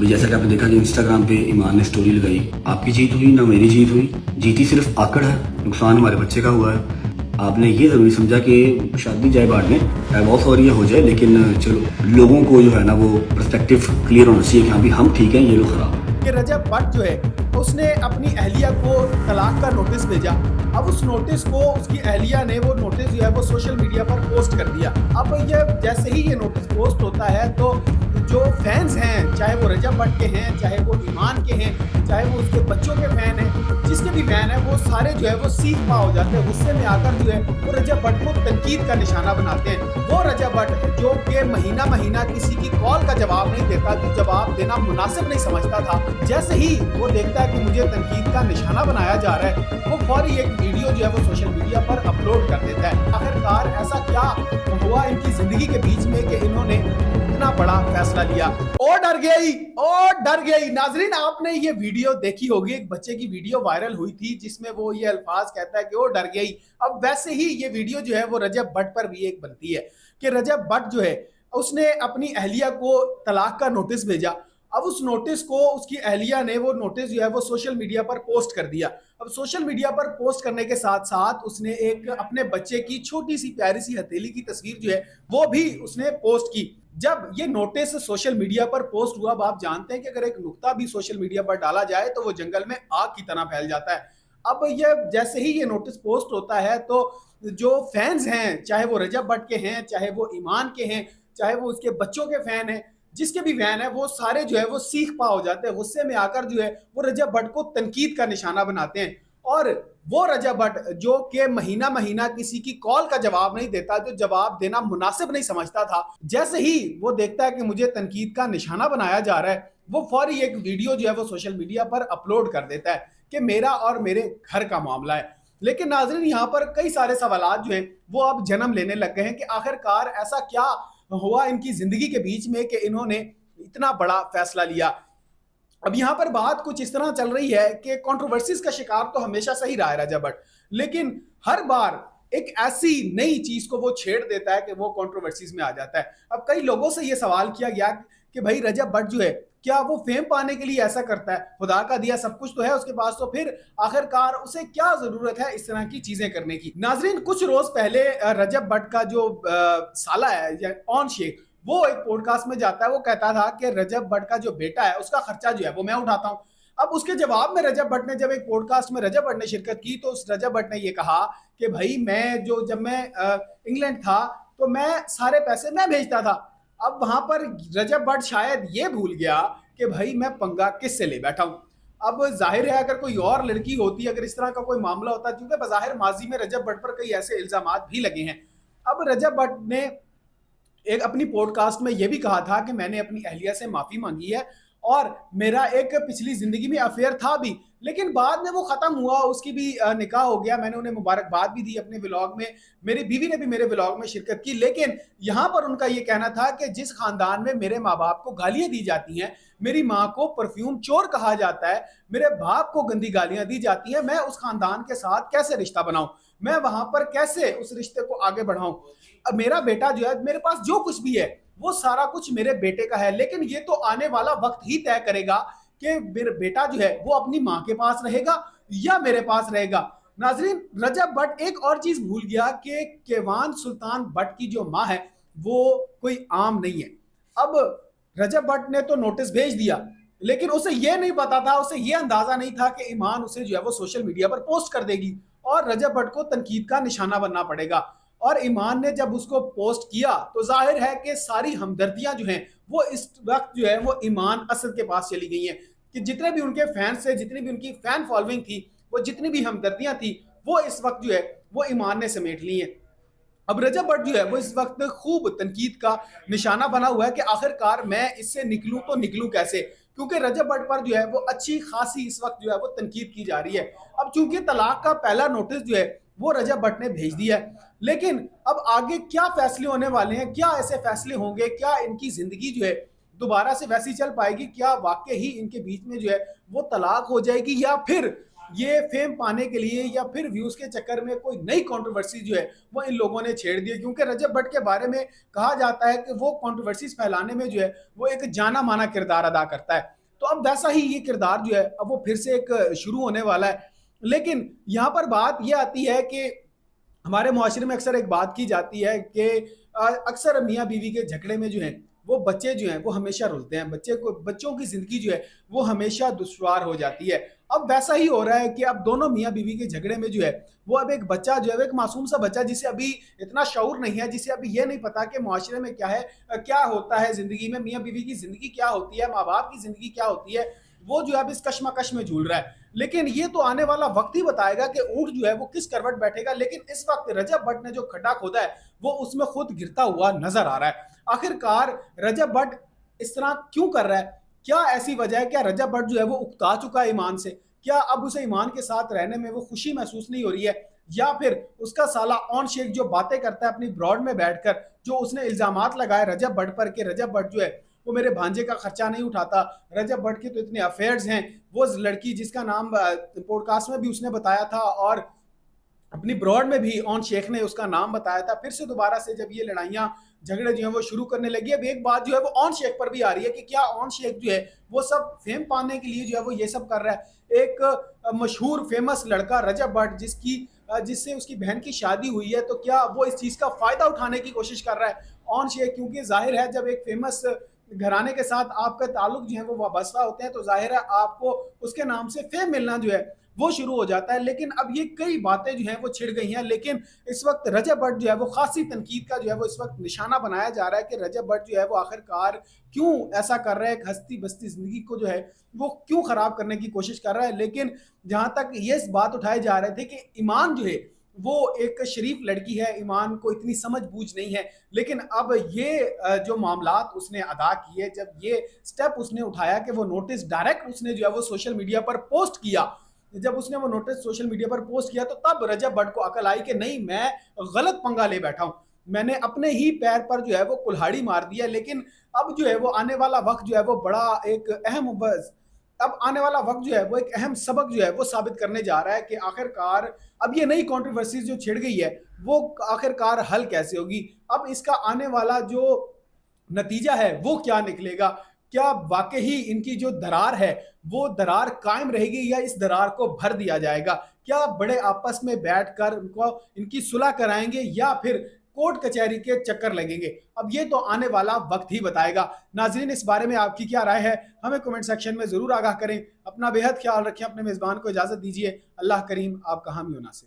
अभी जैसा कि आपने देखा कि इंस्टाग्राम पे ईमान ने स्टोरी लगाई, आपकी जीत हुई ना मेरी जीत हुई, जीती सिर्फ आकड़ है, नुकसान हमारे बच्चे का हुआ है। आपने ये ज़रूरी समझा कि शादी जाए बाद में बहुत सॉरी हो जाए, लेकिन चलो लोगों को जो है ना वो पर्सपेक्टिव क्लियर होना चाहिए कि हाँ भी हम ठीक हैं, ये लोग खराब। कि रजब भट्ट जो है उसने अपनी अहलिया को तलाक का नोटिस भेजा। अब उस नोटिस को उसकी अहलिया ने वो नोटिस जो है वो सोशल मीडिया पर पोस्ट कर दिया। अब ये जैसे ही ये नोटिस पोस्ट होता है तो जो फैंस हैं, चाहे वो रजब भट्ट के हैं, चाहे वो ईमान के हैं, चाहे वो उसके बच्चों के फैन हैं, जिसके भी फैन हैं, वो सारे जो है वो सीख पा हो जाते हैं। गुस्से में आकर जो है वो रजब भट्ट को तनकीद का निशाना बनाते हैं। वो रजब भट्ट जो कि महीना महीना किसी की कॉल का जवाब नहीं देता, जो जवाब देना मुनासिब नहीं समझता था, जैसे ही वो देखता है कि मुझे तनकीद का निशाना बनाया जा रहा है, वो फौरी एक वीडियो जो है वो सोशल मीडिया पर अपलोड कर देता है। आखिरकार ऐसा क्या हुआ इनकी जिंदगी के बीच में कि इन्होंने इतना बड़ा फैसला लिया? ओ डर गई नाजरीन, आपने ये वीडियो देखी होगी, एक बच्चे की वीडियो वायरल हुई थी जिसमें वो ये अल्फाज कहता है कि ओ डर गई। अब वैसे ही ये वीडियो जो है वो रजब भट्ट पर भी एक बनती है कि रजब भट्ट जो है उसने अपनी अहलिया को तलाक का नोटिस भेजा। अब उस नोटिस को उसकी अहलिया ने वो नोटिस जो है वो सोशल मीडिया पर पोस्ट कर दिया। अब सोशल मीडिया पर पोस्ट करने के साथ साथ उसने एक अपने बच्चे की छोटी सी प्यारी सी हथेली की तस्वीर जो है वो भी उसने पोस्ट की। जब ये नोटिस सोशल मीडिया पर पोस्ट हुआ, अब आप जानते हैं कि अगर एक नुक्ता भी सोशल मीडिया पर डाला जाए तो वो जंगल में आग की तरह फैल जाता है। अब ये जैसे ही ये नोटिस पोस्ट होता है तो जो फैंस हैं, चाहे वो रजब भट्ट के हैं, चाहे वो ईमान के हैं, चाहे वो उसके बच्चों के फैन हैं, जिसके भी फैन है, वो सारे जो है वो सीख पा हो जाते हैं। गुस्से में आकर जो है वो रजब भट्ट को तनकीद का निशाना बनाते हैं। और वो रजब भट्ट जो कि महीना महीना किसी की कॉल का जवाब नहीं देता, जो जवाब देना मुनासिब नहीं समझता था, जैसे ही वो देखता है कि मुझे तनकीद का निशाना बनाया जा रहा है, वो फौरी एक वीडियो जो है वो सोशल मीडिया पर अपलोड कर देता है कि मेरा और मेरे घर का मामला है। लेकिन नाजरीन, यहाँ पर कई सारे सवालात जो हैं वो अब जन्म लेने लग गए हैं कि आखिरकार ऐसा क्या हुआ इनकी जिंदगी के बीच में कि इन्होंने इतना बड़ा फैसला लिया। अब यहाँ पर बात कुछ इस तरह चल रही है कि कंट्रोवर्सीज का शिकार तो हमेशा सही रहा है रजब भट्ट, लेकिन हर बार एक ऐसी नई चीज को वो छेड़ देता है कि वो कंट्रोवर्सीज में आ जाता है। अब कई लोगों से ये सवाल किया गया कि भाई रजब भट्ट जो है क्या वो फेम पाने के लिए ऐसा करता है? खुदा का दिया सब कुछ तो है उसके पास, तो फिर आखिरकार उसे क्या जरूरत है इस तरह की चीजें करने की? नाजरीन, कुछ रोज पहले रजब भट्ट का जो साला है ऑन शेख, वो एक पॉडकास्ट में जाता है, वो कहता था कि रजब भट्ट का जो बेटा है उसका खर्चा जो है वो मैं उठाता हूं। अब उसके जवाब में रजब भट्ट ने, जब एक पॉडकास्ट में रजब भट्ट ने शिरकत की, तो उस रजब भट्ट ने ये कहा कि भाई जब मैं इंग्लैंड था तो मैं सारे पैसे मैं भेजता था। अब वहां पर रजब भट्ट शायद ये भूल गया कि भाई मैं पंगा किससे ले बैठा हूं। अब जाहिर है अगर कोई और लड़की होती, अगर इस तरह का कोई मामला होता, क्योंकि बज़ाहिर माजी में रजब भट्ट पर कई ऐसे इल्जामात भी लगे हैं। अब रजब भट्ट ने एक अपनी पॉडकास्ट में यह भी कहा था कि मैंने अपनी अहलिया से माफी मांगी है और मेरा एक पिछली जिंदगी में अफेयर था भी, लेकिन बाद में वो खत्म हुआ, उसकी भी निकाह हो गया। मैंने उन्हें मुबारकबाद भी दी अपने व्लॉग में, मेरी बीवी ने भी मेरे व्लॉग में शिरकत की। लेकिन यहाँ पर उनका ये कहना था कि जिस खानदान में मेरे माँ बाप को गालियां दी जाती हैं, मेरी माँ को परफ्यूम चोर कहा जाता है, मेरे बाप को गंदी गालियां दी जाती हैं, मैं उस खानदान के साथ कैसे रिश्ता बनाऊं, मैं वहां पर कैसे उस रिश्ते को आगे बढ़ाऊं? अब मेरा बेटा जो है, मेरे पास जो कुछ भी है वो सारा कुछ मेरे बेटे का है, लेकिन ये तो आने वाला वक्त ही तय करेगा कि मेरा बेटा जो है वो अपनी माँ के पास रहेगा या मेरे पास रहेगा। नाजरीन, रजब भट्ट एक और चीज भूल गया कि केवान सुल्तान भट्ट की जो माँ है वो कोई आम नहीं है। अब रजब भट्ट ने तो नोटिस भेज दिया, लेकिन उसे यह नहीं पता था, उसे यह अंदाजा नहीं था कि ईमान उसे जो है वो सोशल मीडिया पर पोस्ट कर देगी और रजब भट्ट को तनकीद का निशाना बनना पड़ेगा। और ईमान ने जब उसको पोस्ट किया तो जाहिर है कि सारी हमदर्दियां जो हैं वो इस वक्त जो है वो ईमान असद के पास चली गई हैं कि जितने भी उनके फैंस थे, जितनी भी उनकी फैन फॉलोइंग थी, वो जितनी भी हमदर्दियां थी, वो इस वक्त जो है वो ईमान ने समेट ली हैं। अब रजब भट्ट जो है वो इस वक्त खूब तनकीद का निशाना बना हुआ है कि आखिरकार मैं इससे निकलूं तो निकलूं कैसे, क्योंकि रजब भट्ट पर जो है वो अच्छी खासी इस वक्त जो है वो तनकीद की जा रही है। अब चूंकि तलाक का पहला नोटिस जो है वो रजब भट्ट ने भेज दिया है, लेकिन अब आगे क्या फैसले होने वाले हैं, क्या ऐसे फैसले होंगे, क्या इनकी जिंदगी जो है दोबारा से वैसी चल पाएगी, क्या वाकई ही इनके बीच में जो है वो तलाक हो जाएगी, या फिर ये फेम पाने के लिए या फिर व्यूज के चक्कर में कोई नई कंट्रोवर्सी जो है वो इन लोगों ने छेड़ दी है, क्योंकि रजब भट्ट के बारे में कहा जाता है कि वो कंट्रोवर्सीज फैलाने में जो है वो एक जाना माना किरदार अदा करता है। तो अब वैसा ही ये किरदार जो है अब वो फिर से एक शुरू होने वाला है। लेकिन यहाँ पर बात ये आती है कि हमारे मुआशरे में अक्सर एक बात की जाती है कि अक्सर मियाँ बीवी के झगड़े में जो है वो बच्चे जो हैं वो हमेशा रुलते हैं, बच्चों की जिंदगी जो है वो हमेशा दुश्वार हो जाती है। अब वैसा ही हो रहा है कि अब दोनों मियाँ बीवी के झगड़े में जो है वो अब एक बच्चा जो है वो एक मासूम सा बच्चा जिसे अभी इतना शऊर नहीं है, जिसे अभी ये नहीं पता कि मुआशरे में क्या है, क्या होता है जिंदगी में, मियाँ बीवी की जिंदगी क्या होती है, माँ बाप की जिंदगी क्या होती है, वो जो है अब इस कश्मकश में झूल रहा है। लेकिन ये तो आने वाला वक्त ही बताएगा कि ऊंट जो है वो किस करवट बैठेगा। लेकिन इस वक्त रजब भट्ट ने जो खड्डा खोदा है वो उसमें खुद गिरता हुआ नजर आ रहा है। आखिरकार रजब भट्ट इस तरह क्यों कर रहा है? क्या ऐसी वजह है? क्या रजब भट्ट जो है वो उकता चुका है ईमान से? क्या अब उसे ईमान के साथ रहने में वो खुशी महसूस नहीं हो रही है? या फिर उसका साला ऑन शेख जो बातें करता है अपनी ब्रॉड में बैठकर, जो उसने इल्जामात लगाए रजब भट्ट पर कि रजब भट्ट जो है वो मेरे भांजे का खर्चा नहीं उठाता, रजब भट्ट के तो इतने अफेयर्स हैं, वो लड़की जिसका नाम पॉडकास्ट में भी उसने बताया था और अपनी ब्रॉड में भी ऑन शेख ने उसका नाम बताया था, फिर से दोबारा से जब ये लड़ाइयाँ झगड़े जो है वो शुरू करने लगी। अब एक बात जो है वो ऑन शेख पर भी आ रही है कि क्या ऑन शेख जो है वो सब फेम पाने के लिए जो है वो ये सब कर रहा है। एक मशहूर फेमस लड़का रजब भट्ट जिससे उसकी बहन की शादी हुई है, तो क्या वो इस चीज़ का फायदा उठाने की कोशिश कर रहा है ऑन शेख? क्योंकि जाहिर है जब एक फेमस घराने के साथ आपका ताल्लुक जो है वो वाबस्ता होते हैं तो जाहिर है आपको उसके नाम से फेम मिलना जो है वो शुरू हो जाता है। लेकिन अब ये कई बातें जो हैं वो छिड़ गई हैं। लेकिन इस वक्त रजब भट्ट जो है वो खासी तनकीद का जो है वो इस वक्त निशाना बनाया जा रहा है कि रजब भट्ट जो है वो आखिरकार क्यों ऐसा कर रहा है, एक हस्ती बस्ती जिंदगी को जो है वो क्यों खराब करने की कोशिश कर रहा है। लेकिन जहां तक ये इस बात उठाए जा रहे थे कि ईमान जो है वो एक शरीफ लड़की है, ईमान को इतनी समझ बूझ नहीं है, लेकिन अब ये जो मामलात उसने अदा किए, जब ये स्टेप उसने उठाया कि वो नोटिस डायरेक्ट उसने जो है वो सोशल मीडिया पर पोस्ट किया, जब उसने वो नोटिस सोशल मीडिया पर पोस्ट किया तो तब रजब भट्ट को अकल आई कि नहीं, मैं गलत पंगा ले बैठा हूं, मैंने अपने ही पैर पर जो है वो कुल्हाड़ी मार दिया। लेकिन अब जो है वो आने वाला वक्त जो है वो बड़ा एक अहम अब आने वाला वक्त जो है वो एक अहम सबक जो है वो साबित करने जा रहा है कि आखिरकार अब ये नई कंट्रोवर्सीज जो छिड़ गई है वो आखिरकार हल कैसे होगी, अब इसका आने वाला जो नतीजा है वो क्या निकलेगा, क्या वाकई ही इनकी जो दरार है वो दरार कायम रहेगी या इस दरार को भर दिया जाएगा, क्या बड़े आपस में बैठकर उनको इनकी सुलह कराएंगे या फिर कोर्ट कचहरी के चक्कर लगेंगे। अब ये तो आने वाला वक्त ही बताएगा। नाजरीन, इस बारे में आपकी क्या राय है हमें कमेंट सेक्शन में जरूर आगाह करें। अपना बेहद ख्याल रखें, अपने मेजबान को इजाजत दीजिए। अल्लाह करीम आपका हामी व नासिर।